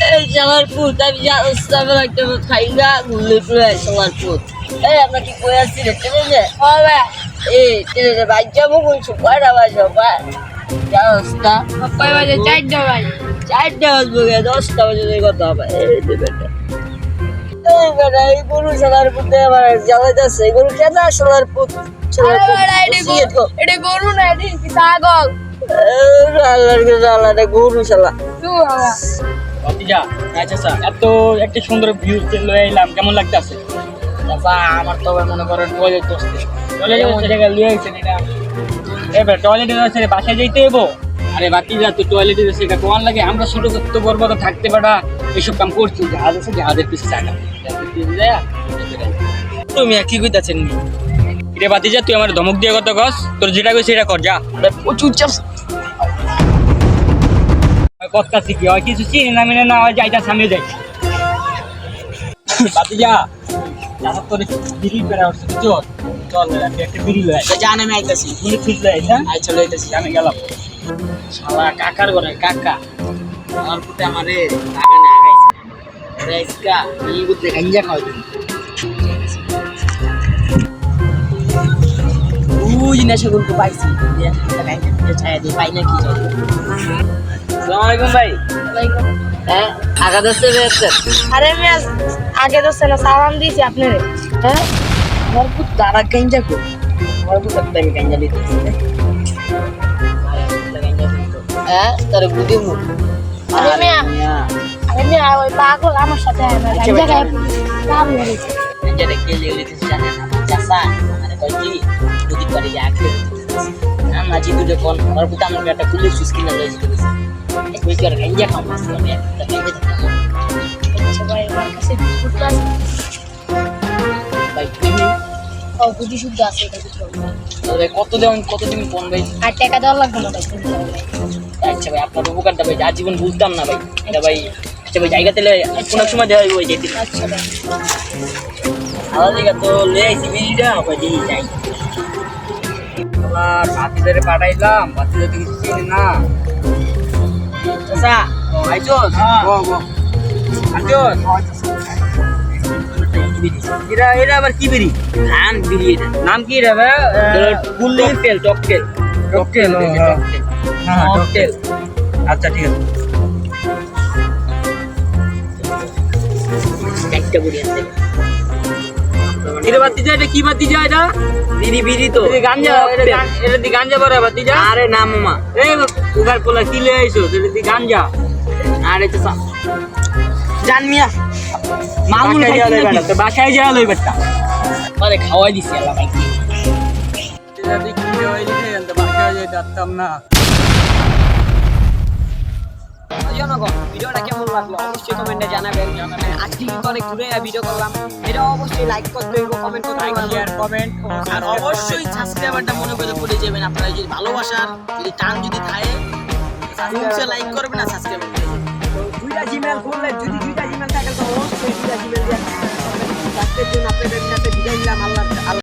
এই শালার পুত আমি জানার একটা খাই না ঘুরলে পুরো শালার পুত এই আমরা কি করে আসছি রে ট্রেনে হবে এই ট্রেনে বাইক যাবো বলছো কয়টা বাজে জানাস না কয় বাজে 4টা ভাই 4টা বাজবে 10টা বাজে কথা হবে এই বেটা এই বেটা এই গরু শালার পুত আমার জ্বালাইতেছে গরু কেনা শালার পুত শালার পুত এটা গরু না এটা কি ছাগল আল্লাহর গরু শালা ভাতিজা আচ্ছা এত একটা সুন্দর ভিউ লয়ে এলাম কেমন লাগতেছে চাচা আমার তো মনে করেন টয়লেট বসতে টয়লেট জায়গা লয়ে গেছেন এটা এবার টয়লেটে আছে বাসায় যাইতে এবো আরে ভাতিজা তো টয়লেটে আছে এটা কোন লাগে আমরা ছোট ছোট বড় থাকতে পারা এইসব কাম করছি জাহাজ আছে জাহাজের পিছে টাকা তুমি কি কইতাছেন রে ভাতিজা তুই আমার ধমক দিয়ে কত কস তোর যেটা কইছিস সেটা কর যা প্রচুর চাপ কথা শিখি হয় কিছু চিনি না মিনে না হয় যাইটা সামনে যাই ভাতিজা যারা তোর বিড়ি পেরা হচ্ছে চল চল একটা বিড়ি লয় জান আমি আইতাছি তুমি ঠিক লয় হ্যাঁ আই চলে আইতাছি আমি গেলাম শালা কাকার ঘরে কাকা আমার পুতে আমারে টাকা না আগাইছে রেসকা এই বুতে গাঞ্জা খাওয়া দিই ওই নেশাগুলো তো পাইছি গাঞ্জা ছায়া দিই পাই না কি জানি আসসালামু আলাইকুম ভাই হ্যাঁ আগা দশে বেরছে আরে মিয়া আগে তো সেনা সালাম দিয়েছি আপনারে হ্যাঁ আমার পুত তারা গাঞ্জা কো আমার পুত একটা গাঞ্জা দিতেছে হ্যাঁ তার বুদ্ধি মু আরে মিয়া ওই পাগল আমার সাথে জায়গায় কাম করে গাঞ্জা কে লিখে জানে না চাচা মানে কই কি যদি করে যা খেয়ে মাঝি দুটো কোন আমার পুত আমার একটা পুলিশ স্কিন লইছে কই করে গাঞ্জা খাওয়া আমি একটা গাঞ্জা আচ্ছা ভাই আমার কাছে ফুটলা ভাই তুমি বুদ্ধি শুদ্ধ আছে এটা কিছু তবে কতদিন কোন ভাই আর টাকা দেওয়া লাগবে না ভাই আচ্ছা ভাই আপনার উপকারটা ভাই আজীবন বুঝতাম না ভাই এটা ভাই আচ্ছা ভাই জায়গা তেলে কোনো সময় দেওয়া হইব যেতে আচ্ছা ভাই আলাদা জায়গা তো লে আইছি বিড়িটা ভাই দিয়ে যাই আবার ভাতিজারে পাঠাইলাম ভাতিজা তো কিছু চিনি না চাচা আইছস গো এরা আবার কি বিড়ি ধান বিড়ি এটা নাম কি রে ভাই ফুলের তেল টকটেল টকটেল হ্যাঁ টকটেল আচ্ছা ঠিক আছে একটা বুড়ি আছে এটা ভাতিজা এটা কি ভাতিজা এটা বিড়ি তো গাঞ্জা এটা দি গাঞ্জা বড় ভাতিজা আরে না মামা এই উগার পোলা কি লয়ে আইছো এটা দি গাঞ্জা আরে চাচা জান মিয়া মামুন খাইয়া লই বেটা তো বাসায় যা লই বেটা আরে খাওয়াই দিছি আল্লাহ ভাই এটা দি কি লই লিখে তো বাসায় যাই যাতাম না জনগণ ভিডিওটা কেমন লাগলো অবশ্যই কমেন্টে জানাবেন আজকে কিন্তু অনেক ঘুরে ভিডিও করলাম এটা অবশ্যই লাইক করতে হইব কমেন্ট করতে হইব শেয়ার কমেন্ট আর অবশ্যই সাবস্ক্রাইবারটা মনে করে ভুলে যাবেন আপনারা যদি ভালোবাসার যদি টান যদি থাকে রুমসে লাইক করবেন আর সাবস্ক্রাইব করবেন তো দুইটা জিমেল খুললে যদি দুইটা জিমেল থাকে তো অবশ্যই দুইটা জিমেল দিয়ে সাবস্ক্রাইব জন্য আপনাদের